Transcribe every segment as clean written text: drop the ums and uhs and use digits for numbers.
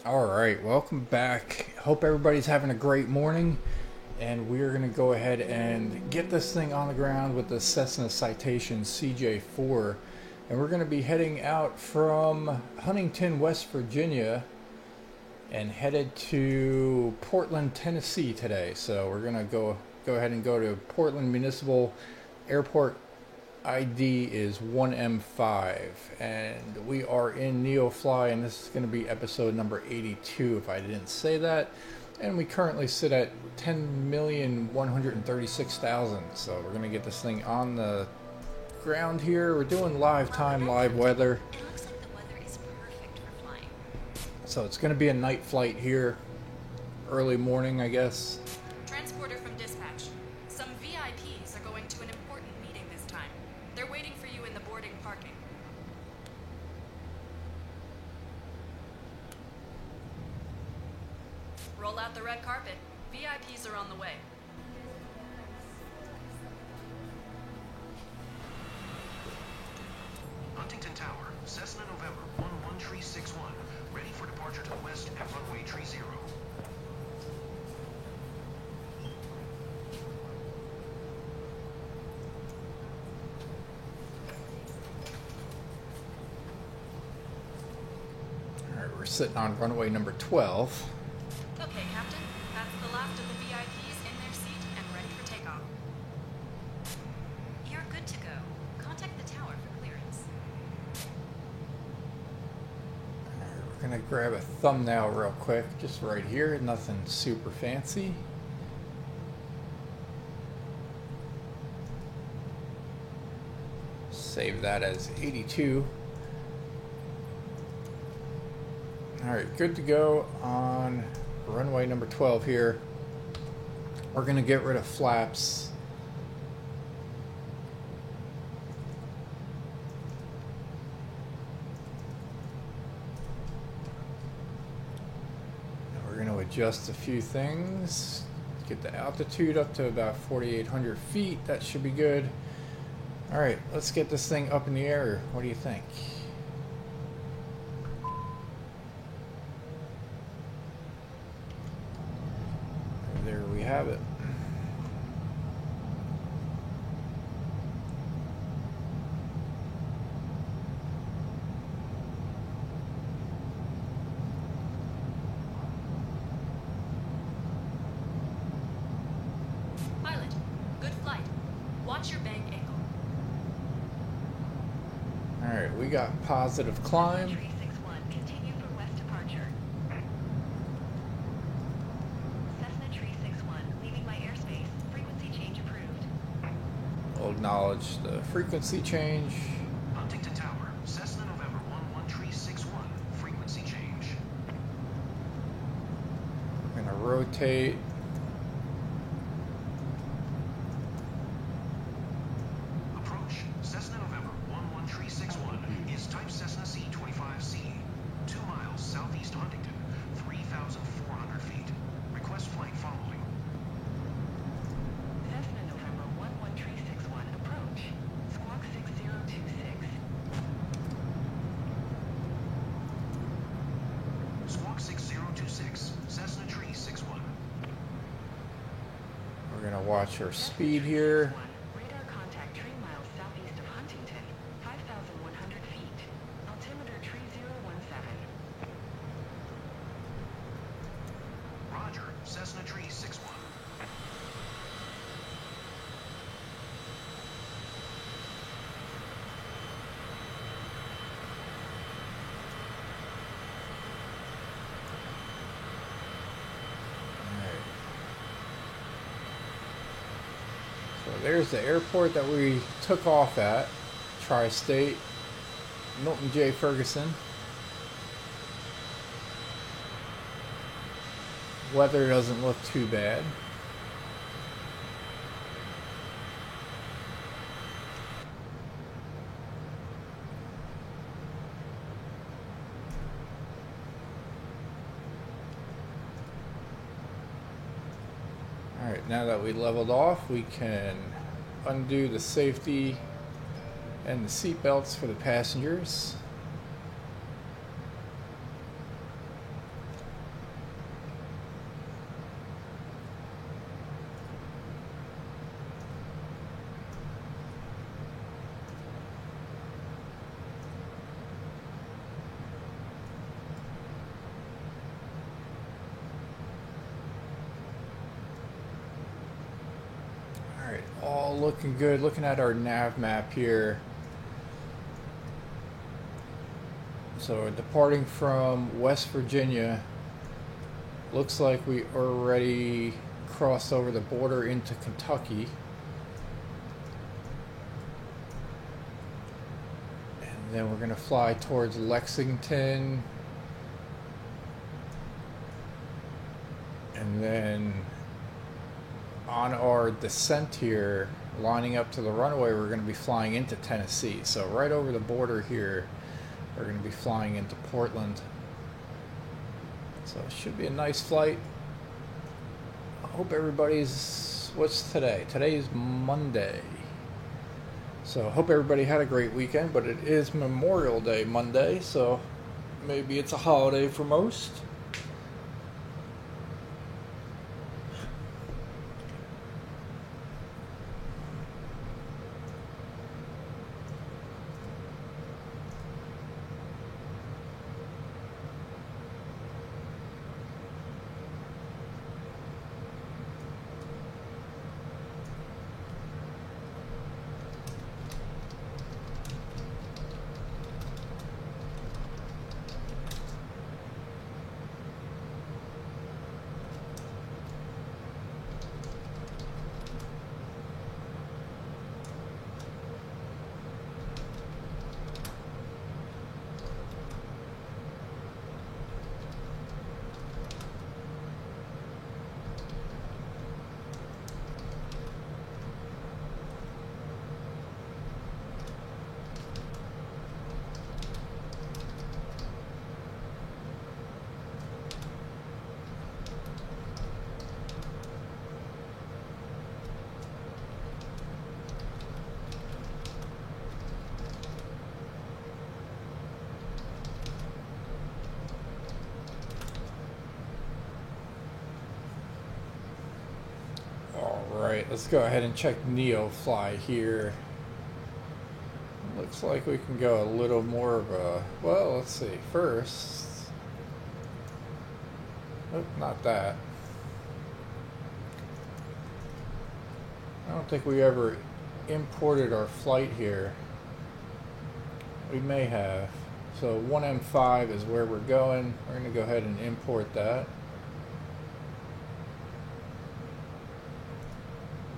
All right, welcome back. Hope everybody's having a great morning. And we're going to go ahead and get this thing on the ground with the Cessna Citation CJ4. And we're going to be heading out from Huntington, West Virginia, and headed to Portland, Tennessee today. So we're going to go ahead and go to Portland Municipal Airport. ID is 1M5, and we are in NeoFly, and this is going to be episode number 82 if I didn't say that. And we currently sit at 10,136,000. So we're going to get this thing on the ground here. We're doing live time, live weather. It looks like the weather is perfect for flying. So it's going to be a night flight here, early morning, I guess. Transporter from dispatch. Some VIPs are going to an important meeting this time. They're waiting for you in the boarding parking. Roll out the red carpet. VIPs are on the way. Huntington Tower, Cessna November 11361, ready for departure to the west at runway 30. All right, we're sitting on runway number 12. Okay, Captain. That's the last of the VIPs in their seat and ready for takeoff. You're good to go. Contact the tower for clearance. We're gonna grab a thumbnail real quick, just right here, nothing super fancy. Save that as 82. Alright, good to go on runway number 12 here. We're gonna get rid of flaps. We're going to adjust a few things. Get the altitude up to about 4,800 feet. That should be good. All right, let's get this thing up in the air. What do you think? There we have it. Pilot, good flight. Watch your bank angle. All right, we got positive climb. 361, continue for west departure. Cessna 361, leaving my airspace. Frequency change approved. We'll acknowledge the frequency change. Huntington Tower, Cessna November 11361, frequency change. We're going to rotate. Approach, Cessna November 11361 is type Cessna C25C, 2 miles southeast Huntington, 3,400 feet. Request flight following. Cessna November 11361, approach. Squawk 6026. Squawk 6026, Cessna Tree 61. We're going to watch our speed here. Radar contact 3 miles southeast of Huntington, 5,100 feet. Altimeter 3017. Roger, Cessna Tree 61. Alright. So there's the airport that we took off at, Tri-State, Milton J. Ferguson. Weather doesn't look too bad. Alright, now that we leveled off, we can undo the safety and the seat belts for the passengers. looking good. Looking at our nav map here. So departing from West Virginia, looks like we already crossed over the border into Kentucky. And then we're going to fly towards Lexington. And then on our descent here, lining up to the runway, we're going to be flying into Tennessee. So right over the border here, we're going to be flying into Portland. So it should be a nice flight. I hope everybody's... What's today? Today is Monday. So I hope everybody had a great weekend, but it is Memorial Day Monday, so maybe it's a holiday for most. Alright, let's go ahead and check NeoFly here. Looks like we can go a little more of a... Well, let's see. First... Oh, not that. I don't think we ever imported our flight here. We may have. So 1M5 is where we're going. We're going to go ahead and import that.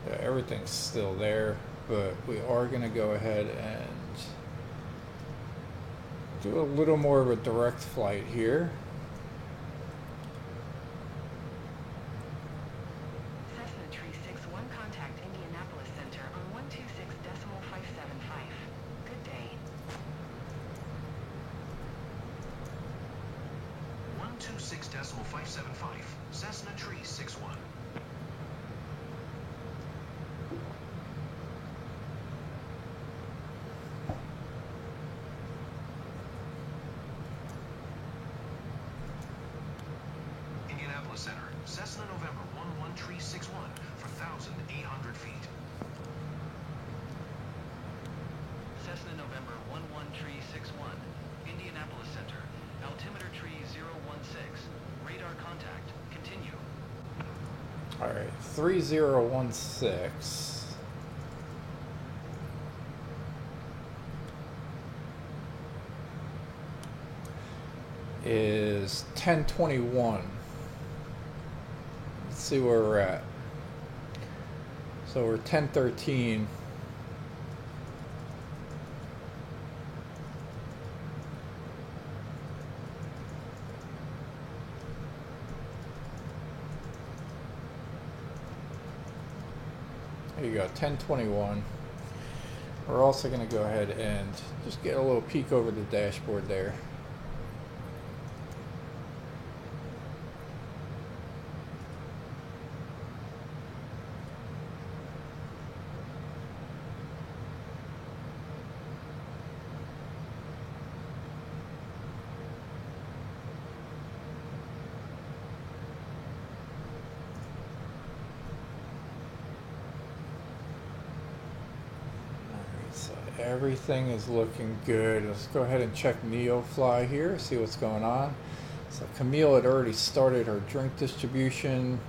Yeah, everything's still there, but we are going to go ahead and do a little more of a direct flight here. Cessna Tree 61, contact Indianapolis Center on 126.575. Good day. 126.575, Cessna Tree 61. Indianapolis Center, Cessna November 11361 for 1,800 feet. Cessna November 11361, Indianapolis Center, altimeter tree 016, radar contact, continue. Alright, 3016 is 1021. Let's see where we're at. So we're 1013. There you go, 1021. We're also going to go ahead and just get a little peek over the dashboard there. So everything is looking good. Let's go ahead and check NeoFly here, see what's going on. So Camille had already started her drink distribution.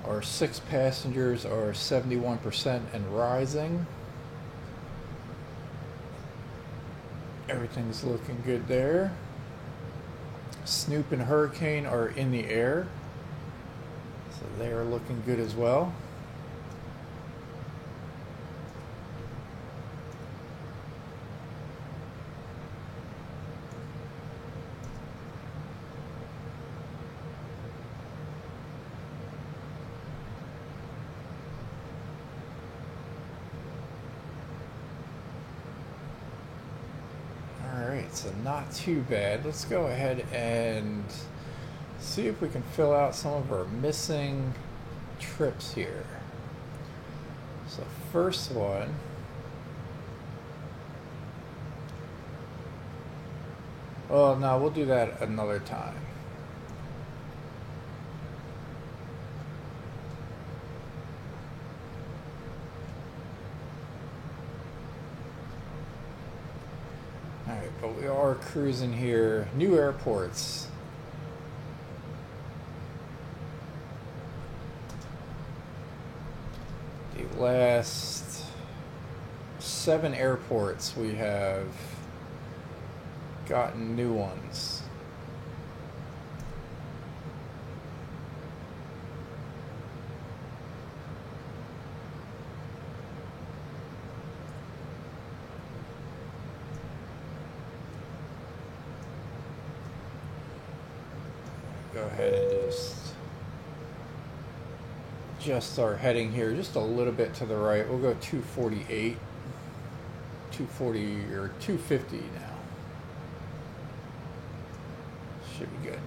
Our 6 passengers are 71% and rising. Everything's looking good there. Snoop and Hurricane are in the air, so they are looking good as well. Alright, so not too bad. Let's go ahead and see if we can fill out some of our missing trips here. So first one, well, no, we'll do that another time. Alright, but we are cruising here. New airports. The last 7 airports we have gotten new ones. Go ahead and just adjust our heading here just a little bit to the right. We'll go 248, 240 or 250 now. Should be good.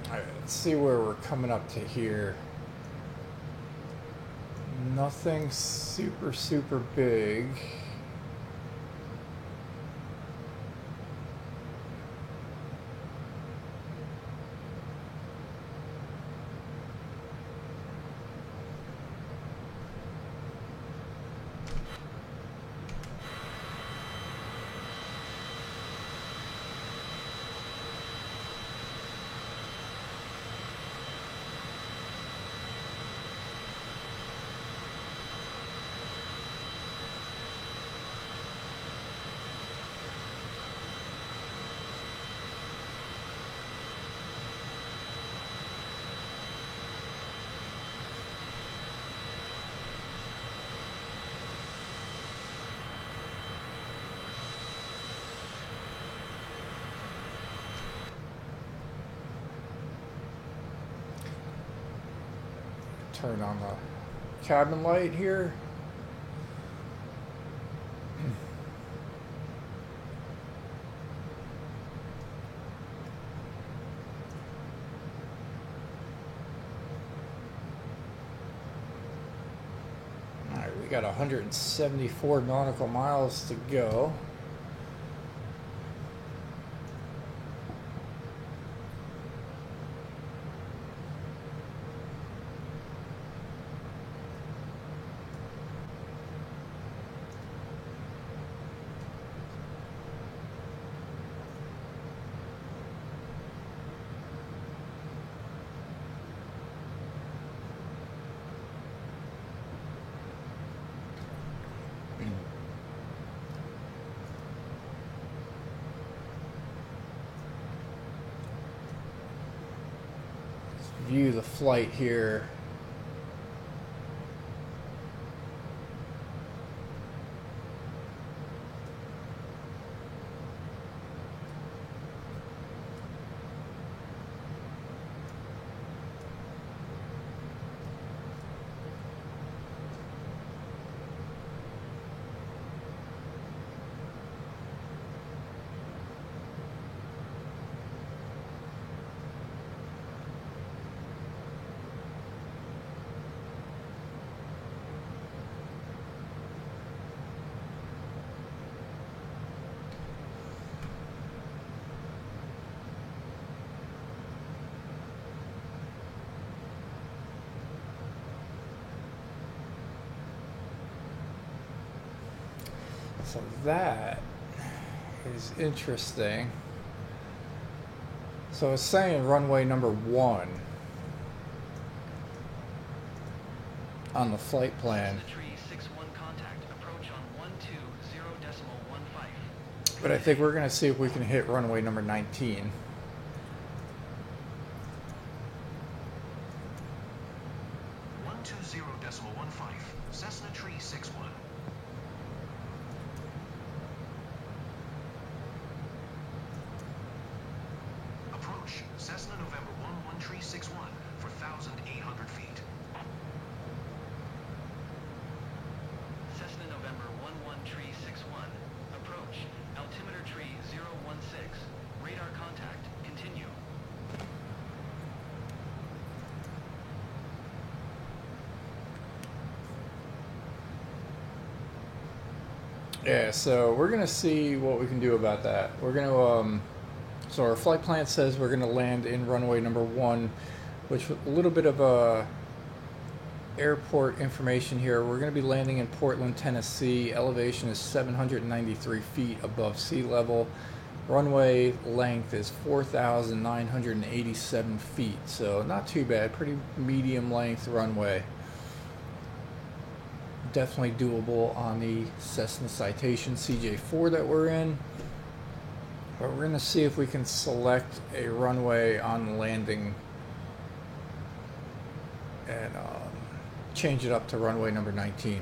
Alright, let's see where we're coming up to here. Nothing super big. Turn on the cabin light here. Alright, we got 174 nautical miles to go. review the flight here. So that is interesting. So it's saying runway number 1 on the flight plan. Cessna Tree 61 contact. Approach on 120.15. But I think we're going to see if we can hit runway number 19. Cessna Tree 61. Approach Cessna November 11 Tree 61 for 1,800 feet. Cessna November 11 Tree 61. Approach. Altimeter tree 016. Radar contact. Continue. Yeah, so we're going to see what we can do about that. We're going to, so our flight plan says we're going to land in runway number 1, which a little bit of airport information here. We're going to be landing in Portland, Tennessee. Elevation is 793 feet above sea level. Runway length is 4,987 feet, so not too bad. Pretty medium length runway. Definitely doable on the Cessna Citation CJ4 that we're in. But we're going to see if we can select a runway on landing and change it up to runway number 19.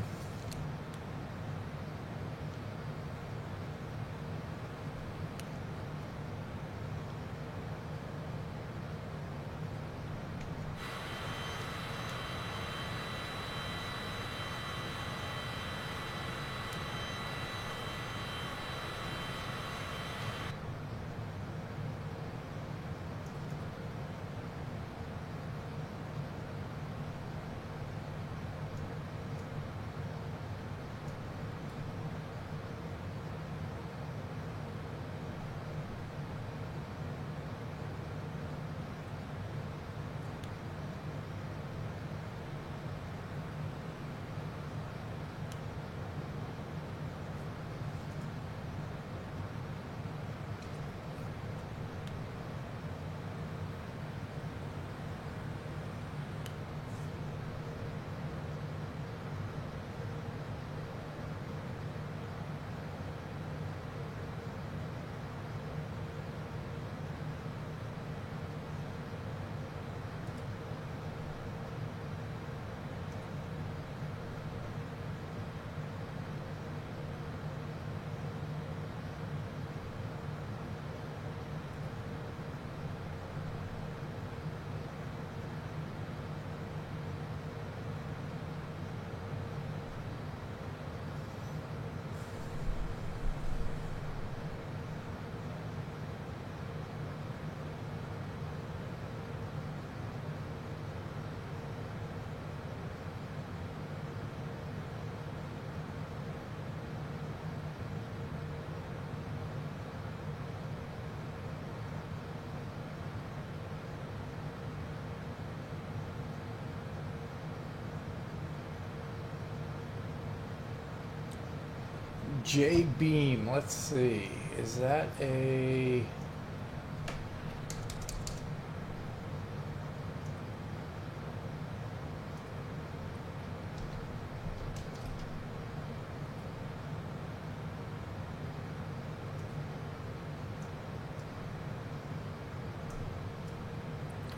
J Beam, let's see, is that a...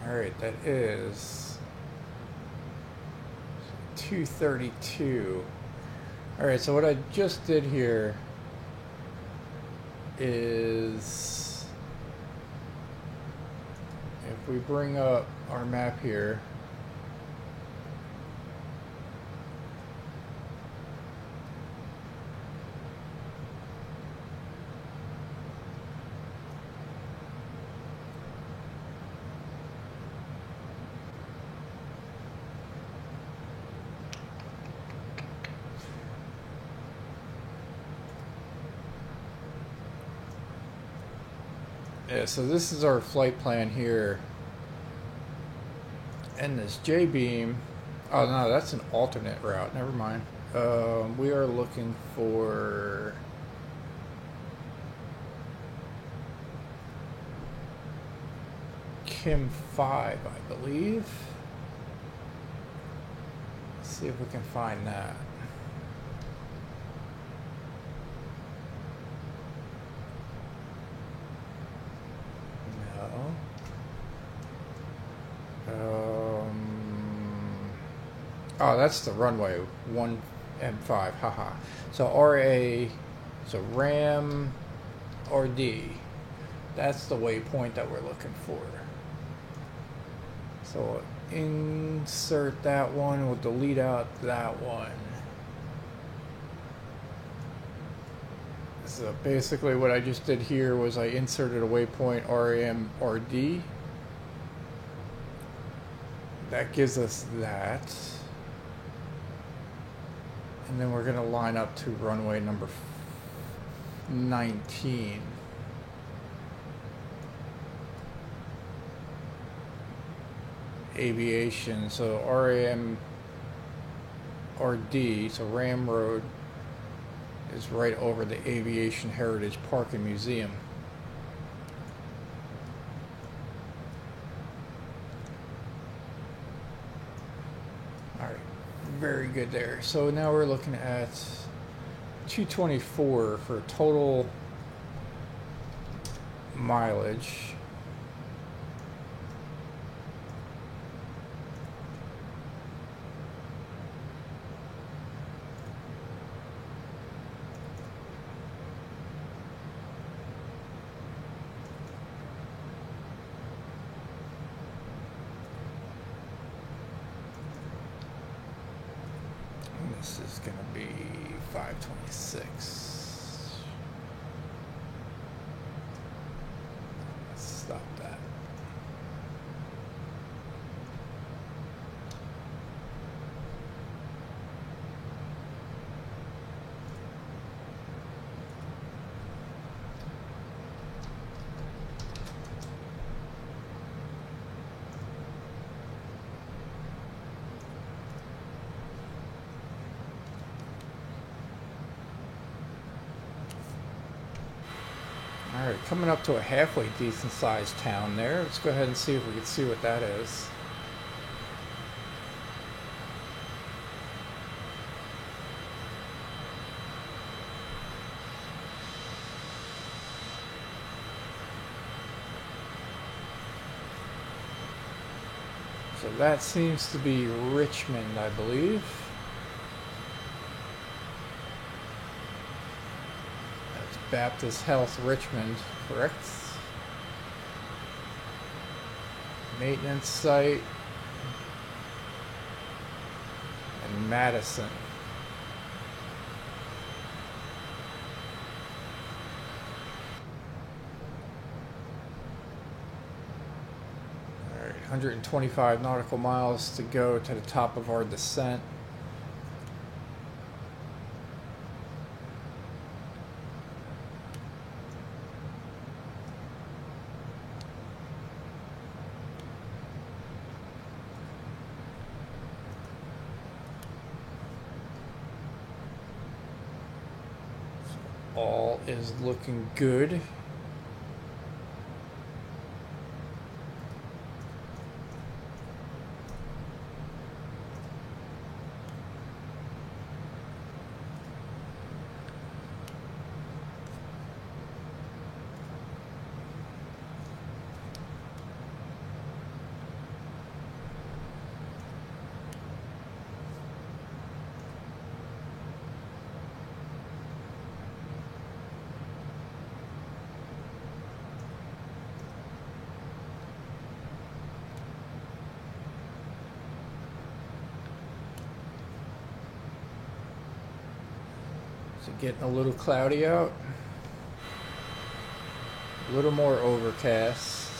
All Alright, that is 232. Alright, so what I just did here is, if we bring up our map here, yeah, so this is our flight plan here. And this J-beam, oh no, that's an alternate route, never mind. We are looking for Kim 5, I believe. Let's see if we can find that. Oh, that's the runway 1M5, haha. So RA, so RAM RD, that's the waypoint that we're looking for. So insert that one, we'll delete out that one. So basically what I just did here was I inserted a waypoint RAM RD. That gives us that. And then we're going to line up to runway number 19. Aviation, so RAM RD, so Ram Road is right over the Aviation Heritage Park and Museum. Very good there. So now we're looking at 224 for total mileage. This is going to be 526. Let's stop that. Alright, coming up to a halfway decent sized town there. Let's go ahead and see if we can see what that is. So that seems to be Richmond, I believe. Baptist Health Richmond, correct? Maintenance site and Madison. All right, 125 nautical miles to go to the top of our descent. All is looking good. So getting a little cloudy out. A little more overcast.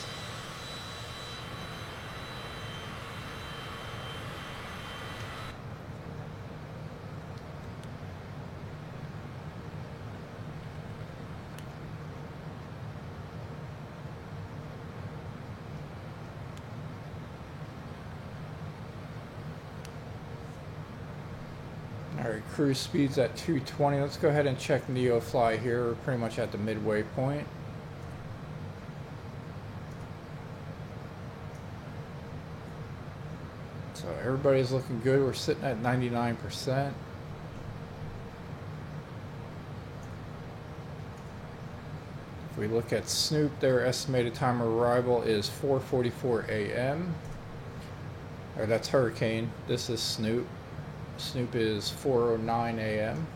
Alright, cruise speed's at 220. Let's go ahead and check NeoFly here. We're pretty much at the midway point. So everybody's looking good. We're sitting at 99%. If we look at Snoop, their estimated time of arrival is 4:44 a.m. Or that's Hurricane. This is Snoop. Snoop is 4:09 a.m.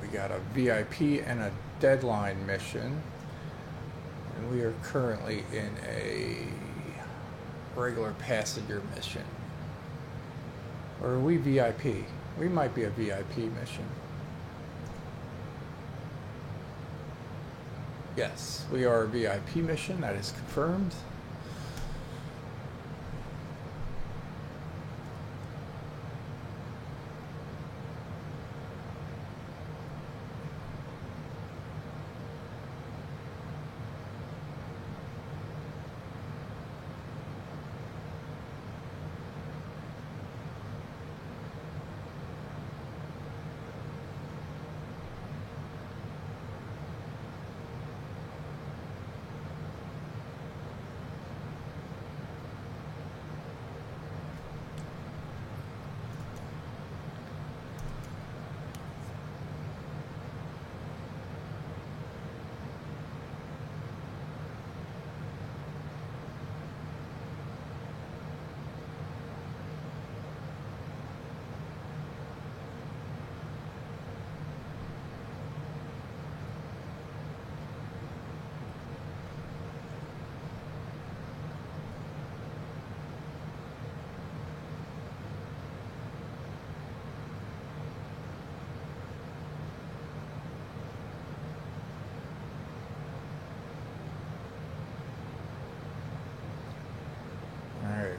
We got a VIP and a deadline mission. And we are currently in a regular passenger mission. Or are we VIP? We might be a VIP mission. Yes, we are a VIP mission. That is confirmed.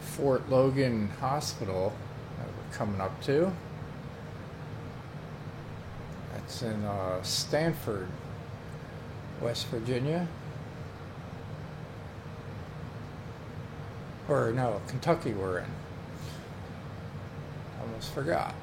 Fort Logan Hospital that we're coming up to. That's in Stanford, West Virginia. Or no, Kentucky we're in. Almost forgot.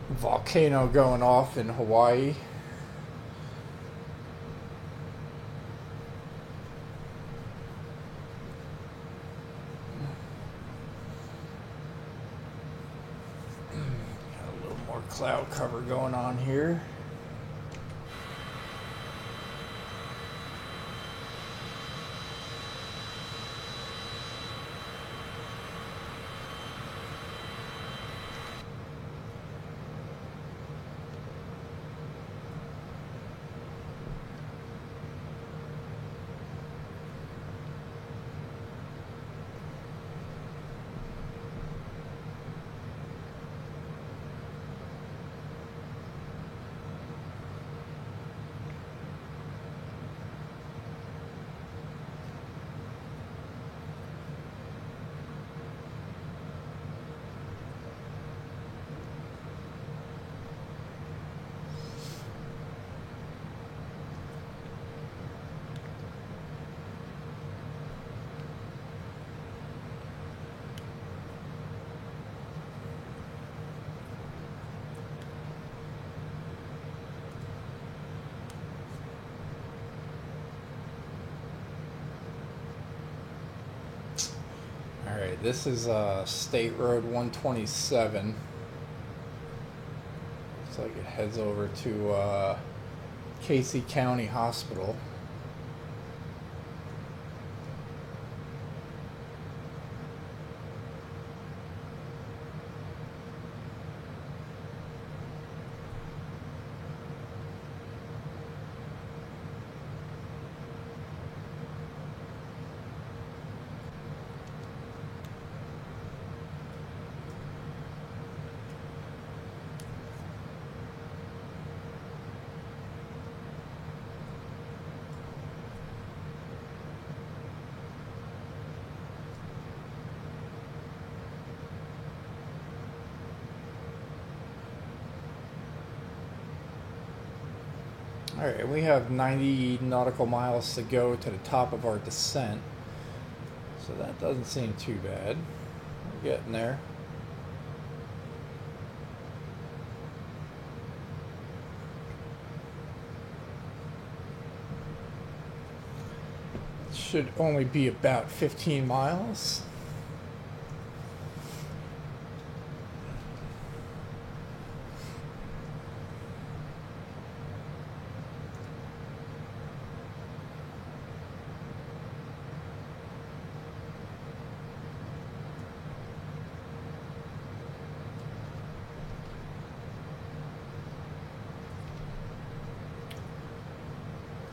volcano going off in Hawaii. Got a little more cloud cover going on here. Alright, this is State Road 127. Looks like it heads over to Casey County Hospital. Alright, we have 90 nautical miles to go to the top of our descent. So that doesn't seem too bad. We're getting there. It should only be about 15 miles.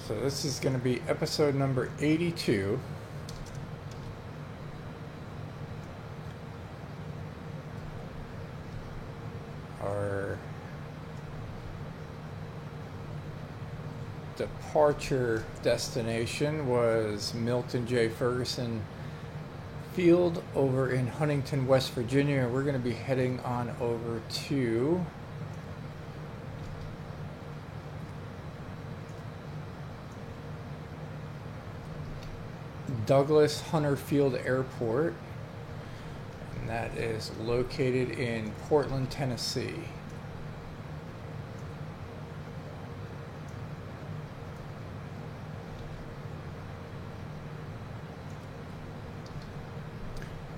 So this is going to be episode number 82. Our departure destination was Milton J. Ferguson Field over in Huntington, West Virginia. We're going to be heading on over to Douglas Hunter Field Airport, and that is located in Portland, Tennessee.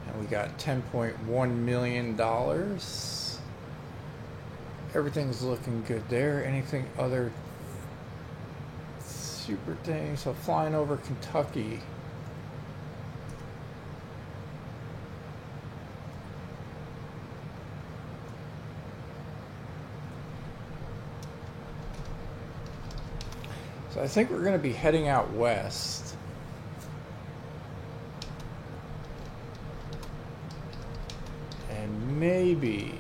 And we got $10.1 million. Everything's looking good there. Anything other super things? So flying over Kentucky. So I think we're going to be heading out west. And maybe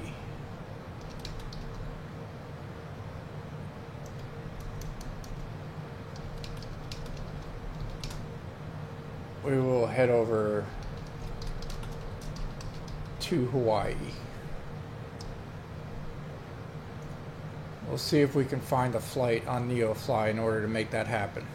we will head over to Hawaii. We'll see if we can find a flight on NeoFly in order to make that happen.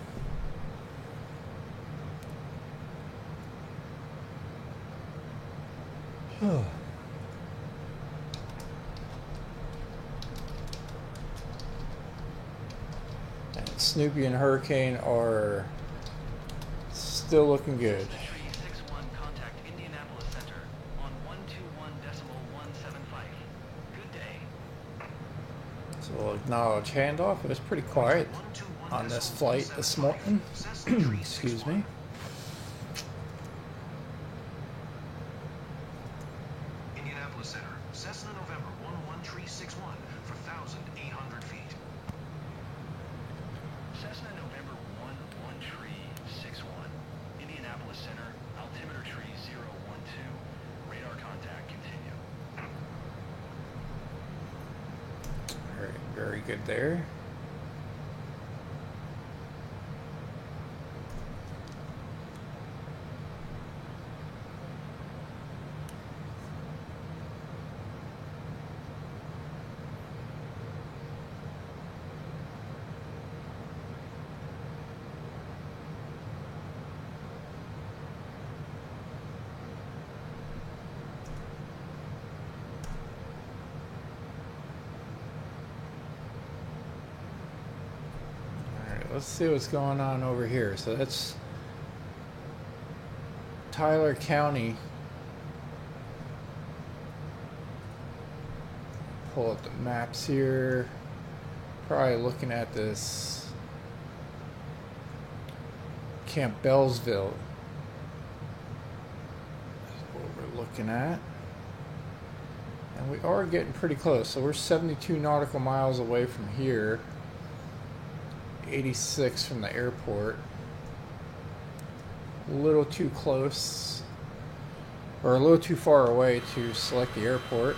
Snoopy and Hurricane are still looking good. Cessna Tree 61, contact Indianapolis Center on 121.175. Good day. So we'll acknowledge handoff. It was pretty quiet on this flight this morning. Excuse me. Indianapolis Center, Cessna November 11361 for 1,800 feet. Cessna November 11361. Indianapolis Center, altimeter tree 012. Radar contact continue. Very, very good there. Let's see what's going on over here. So that's Tyler County. Pull up the maps here. Probably looking at this Camp Bellsville. That's what we're looking at. And we are getting pretty close. So we're 72 nautical miles away from here. 86 from the airport. A little too close, or a little too far away to select the airport.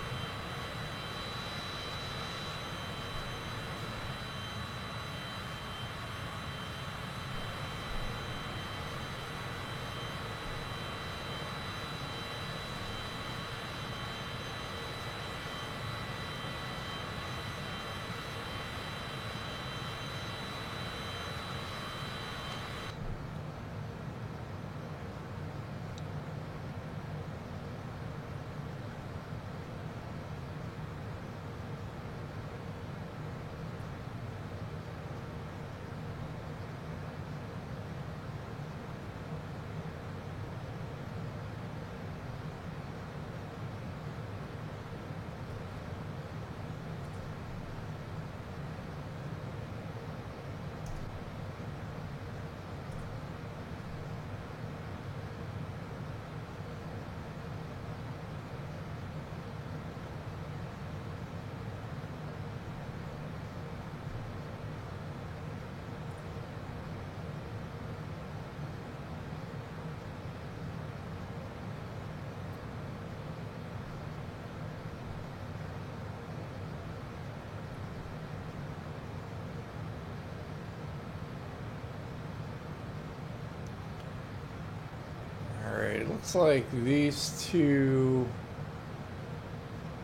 It looks like these two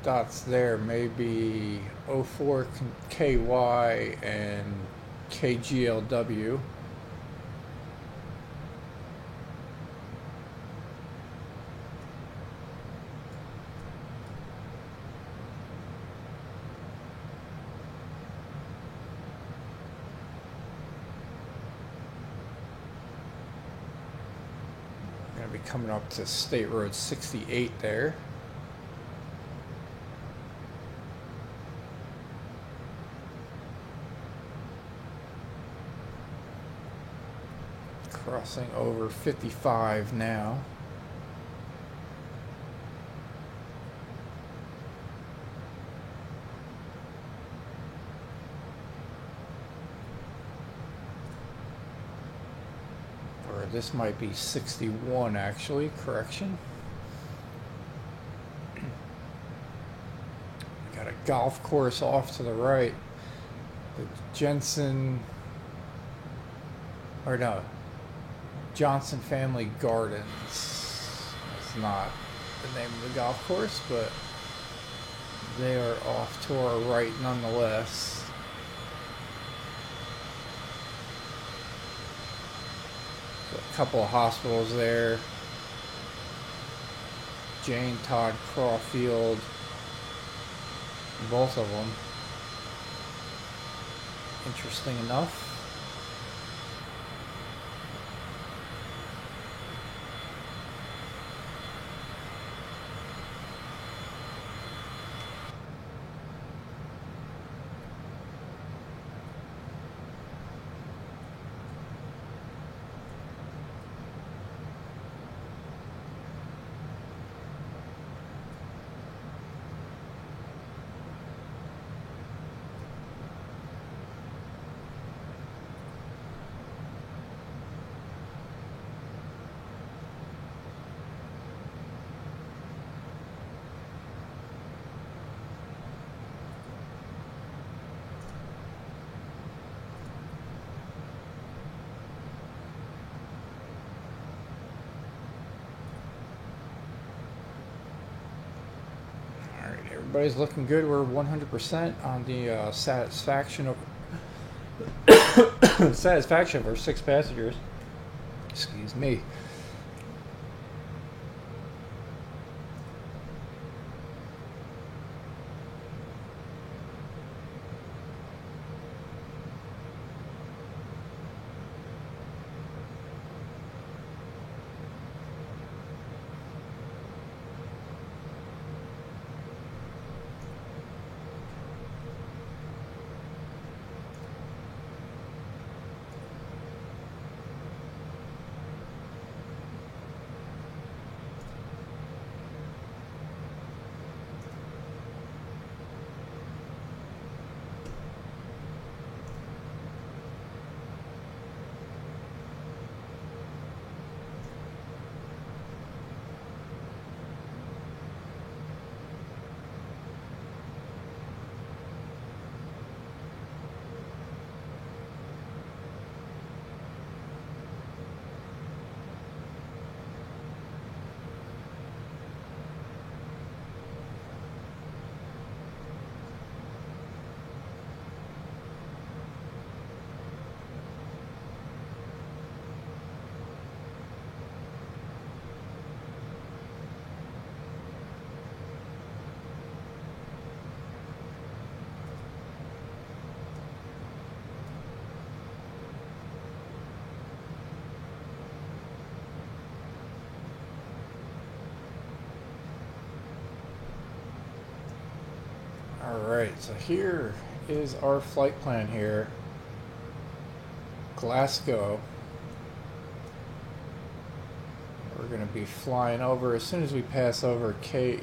dots there may be 04KY and KGLW. Be coming up to State Road 68 there. Crossing over 55 now. This might be 61 actually, correction. Got a golf course off to the right. The Johnson Family Gardens. It's not the name of the golf course, but they are off to our right nonetheless. A couple of hospitals there. Jane Todd Crawfield, both of them. Interesting enough. Everybody's looking good. We're 100% on the satisfaction of satisfaction of our 6 passengers. Excuse me. Alright, so here is our flight plan here. Glasgow. We're going to be flying over as soon as we pass over KGLW.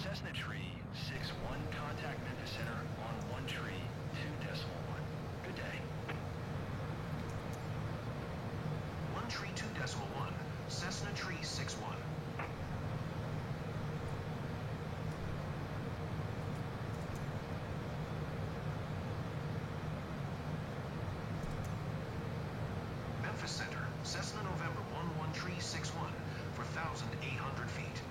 Cessna Tree 61, contact Memphis Center on 1 tree 2.1. Good day. 1 tree 2.1, Cessna Tree 61. Memphis Center, Cessna November 11 tree 61 for 1,800 feet.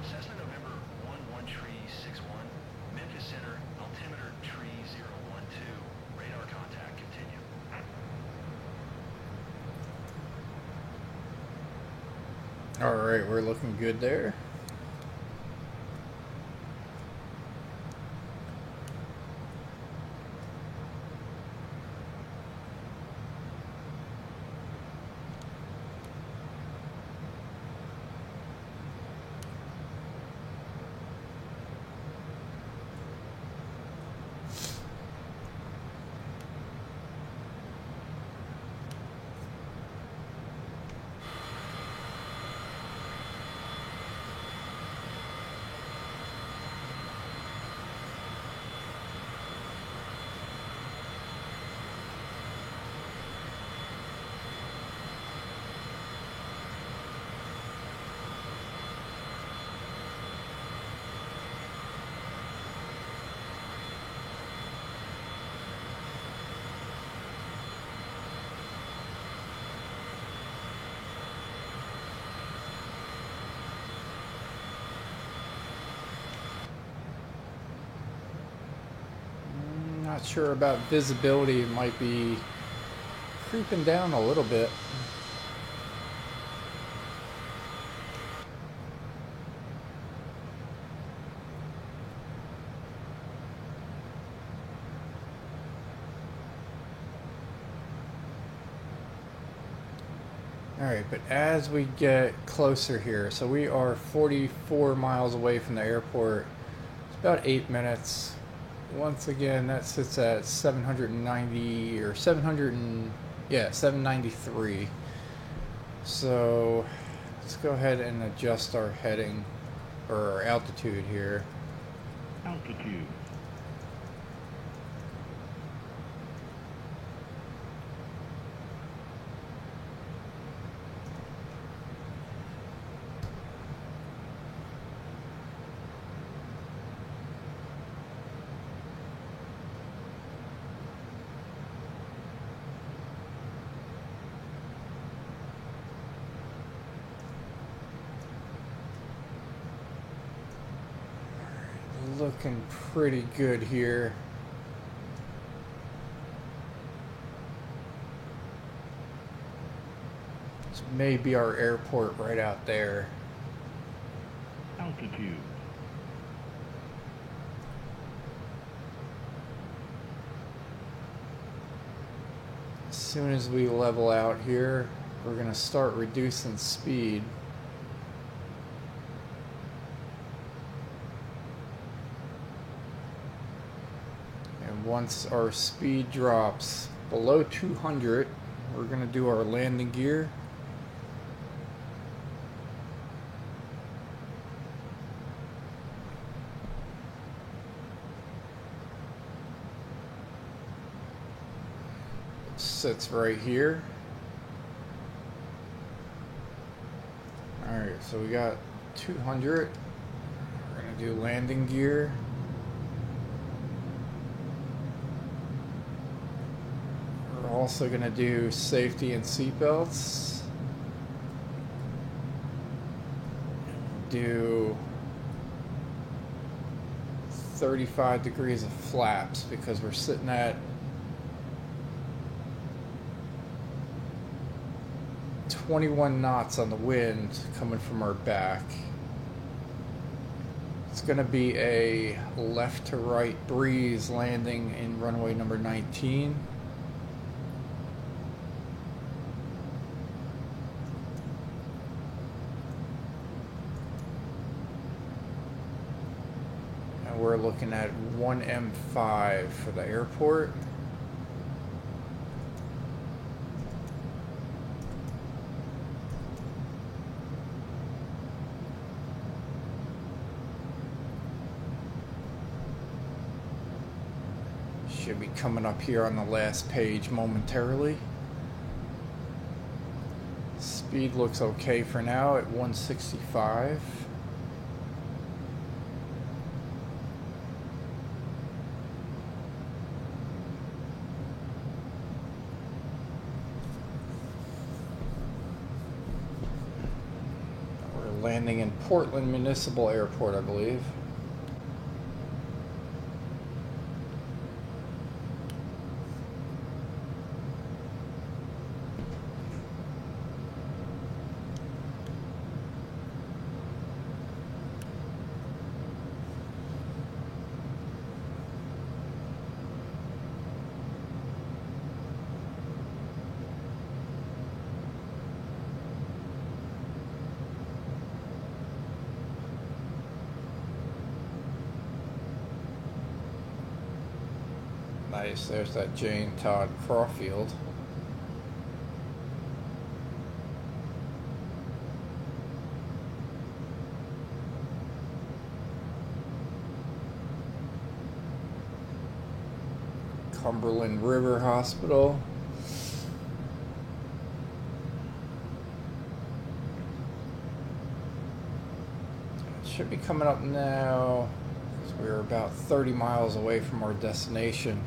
Cessna November 11 tree 61, Memphis Center, altimeter tree 012, radar contact continue. Alright, we're looking good there. Not sure about visibility. It might be creeping down a little bit. Alright, but as we get closer here, so we are 44 miles away from the airport. It's about 8 minutes. Once again, that sits at 790 or 793. So let's go ahead and adjust our heading or our altitude here. Altitude. Looking pretty good here. This may be our airport right out there. Altitude. As soon as we level out here, we're going to start reducing speed. Once our speed drops below 200, we're going to do our landing gear. It sits right here. Alright, so we got 200. We're going to do landing gear. Also going to do safety and seatbelts. Do 35 degrees of flaps because we're sitting at 21 knots on the wind coming from our back. It's going to be a left to right breeze landing in runway number 19. We're looking at 1M5 for the airport. Should be coming up here on the last page momentarily. Speed looks okay for now at 165. Landing in Portland Municipal Airport, I believe. Nice, there's that Jane Todd Caulfield. Cumberland River Hospital. It should be coming up now. We're about 30 miles away from our destination.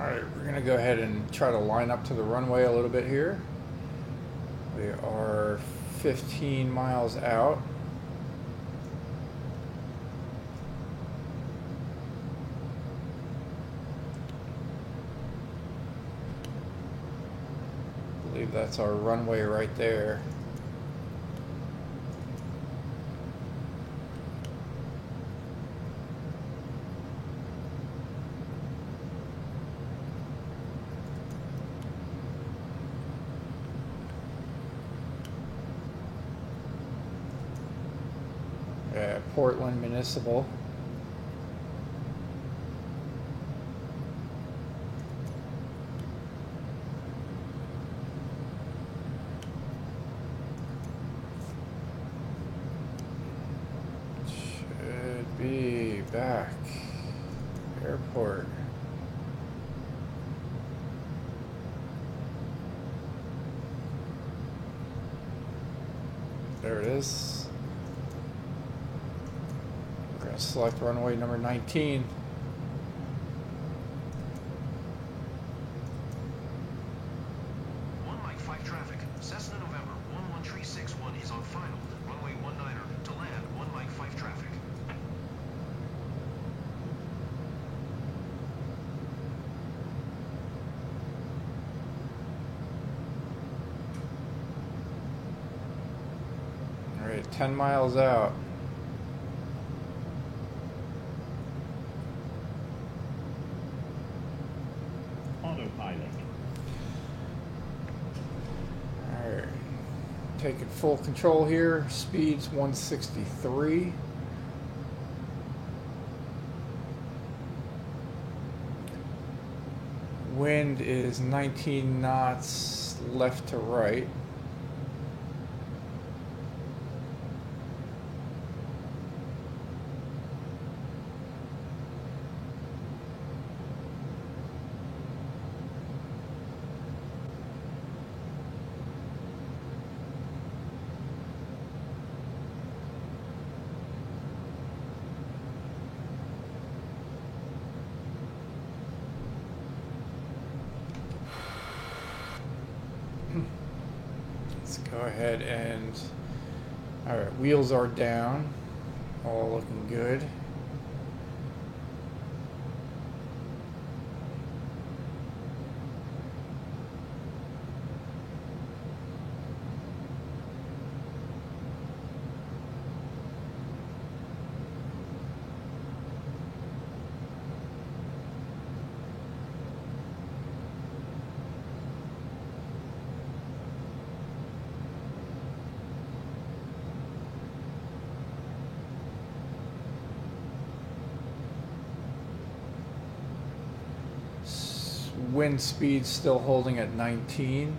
Alright, we're going to go ahead and try to line up to the runway a little bit here. We are 15 miles out. I believe that's our runway right there. Portland Municipal. Should be back. Airport. There it is. Select runway number 19. One Mike 5 traffic. Cessna November 11361 is on final. Runway 19er to land. One Mike 5 traffic. All right, 10 miles out. Autopilot. Alright, taking full control here. Speed's 163. Wind is 19 knots left to right. Let's go ahead and, all right, wheels are down, all looking good. Wind speed still holding at 19.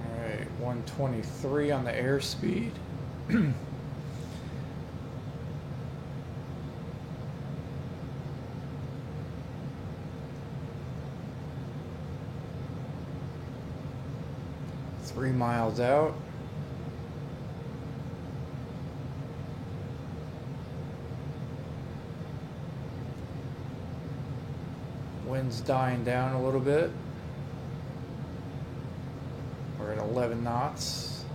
All right, 123 on the airspeed. Three miles out. Wind's dying down a little bit. We're at 11 knots.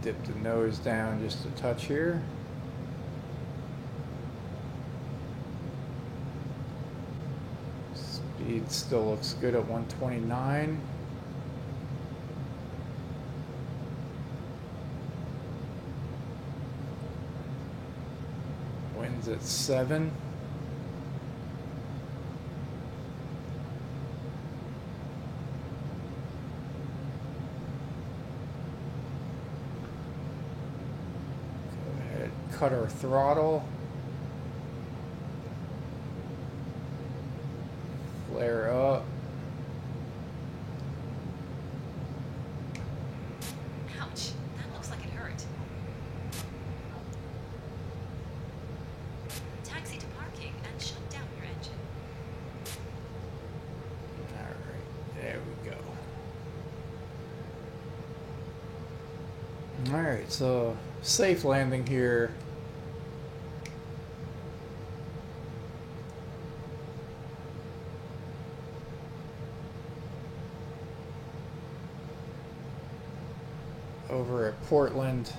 Dip the nose down just a touch here. Speed still looks good at 129. Wind's at 7. Go ahead, cut our throttle. Flare up. Ouch, that looks like it hurt. Taxi to parking and shut down your engine. Alright, there we go. Alright, so safe landing here. Over at Portland.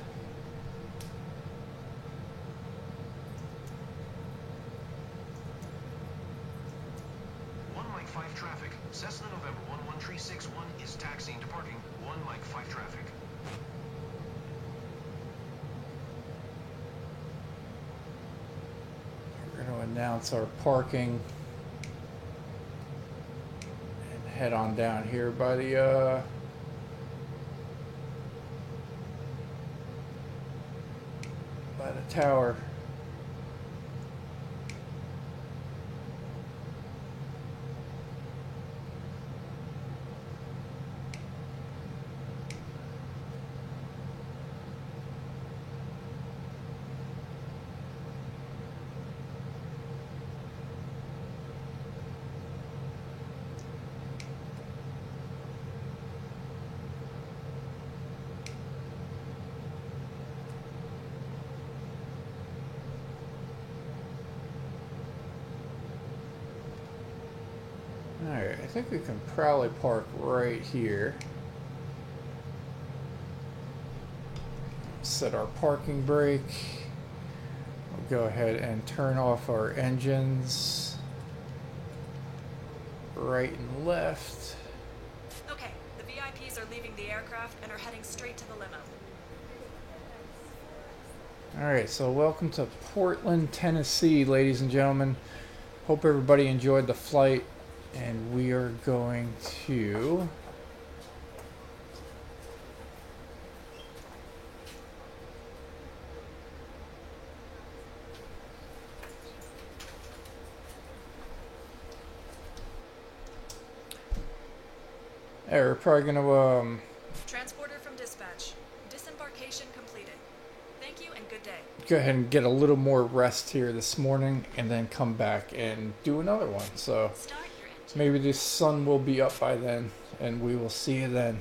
Mike 5 traffic. Cessna November 11361 is taxiing to parking. 1 Mike 5 traffic. We're going to announce our parking and head on down here by the tower. Alright, I think we can probably park right here. Set our parking brake. We'll go ahead and turn off our engines. Right and left. Okay, the VIPs are leaving the aircraft and are heading straight to the limo. Alright, so welcome to Portland, Tennessee, ladies and gentlemen. Hope everybody enjoyed the flight. And we are going to we're probably going to Transporter from dispatch. Disembarkation completed. Thank you and good day. go ahead and get a little more rest here this morning and then come back and do another one. So Start your engine. maybe the sun will be up by then and we will see you then.